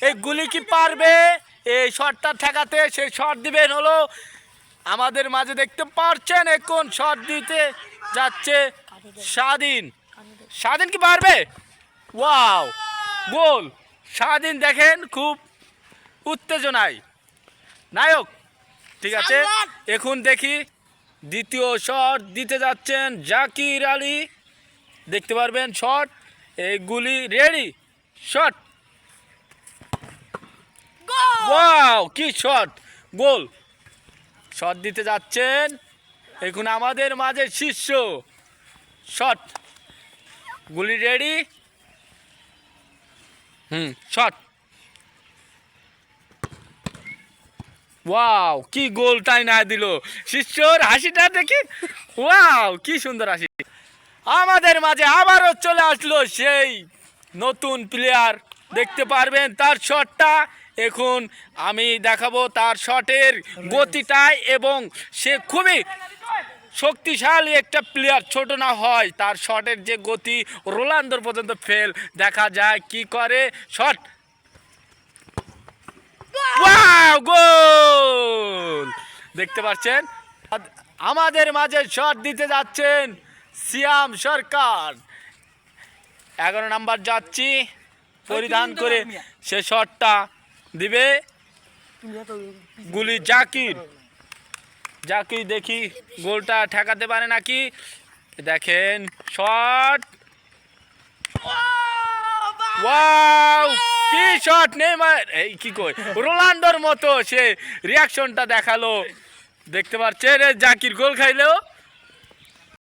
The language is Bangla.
এই গুলি কি পারবে এই শটটা ঠেকাতে? সেই শট দিবেন হলো আমাদের মাঝে দেখতে পাচ্ছেন এখন শট দিতে যাচ্ছে স্বাধীন। স্বাধীন কি পারবে? ওয়াও, গোল! স্বাধীন দেখেন খুব উত্তেজনায় নায়ক। ঠিক আছে, এখন দেখি দ্বিতীয় শট দিতে যাচ্ছেন জাকির আলী। দেখতে পারবেন শট, এই গুলি রেডি, শট। ওয়াও, কি শট! গোল! শট দিতে যাচ্ছেন এখন আমাদের মাঝে শীর্ষ শট, গুলি রেডি, শট। ওয়াও, কি গোলটাই না দিল! শিষ্যর হাসিটা দেখি, ওয়াও কি সুন্দর হাসি। আমাদের মাঝে আবারও চলে আসলো সেই নতুন প্লেয়ার। দেখতে পারবেন তার শটটা, এখন আমি দেখাবো তার শটের গতিটাই, এবং সে খুবই শক্তিশালী একটা প্লেয়ার। ছোট না হয় তার শটের যে গতি, রোনালদোর পর্যন্ত ফেল। দেখা যায় কি করে, শট, ওয়াও, গোল! দেখতে পাচ্ছেন আমাদের মাঝে শট দিতে যাচ্ছেন সিয়াম সরকার। 11 নাম্বার যাচ্ছি পরিধান করে সে শটটা দিবে, গুলি জাকির। জাকির দেখি গোলটা ঠেকাতে পারে নাকি। দেখেন শট, ওয়াও কি শট! নেইমার এই কি কই, রোনালদোর মতো সে রিয়াকশনটা দেখালো। দেখতে পাচ্ছেন জাকির গোল খাইলো।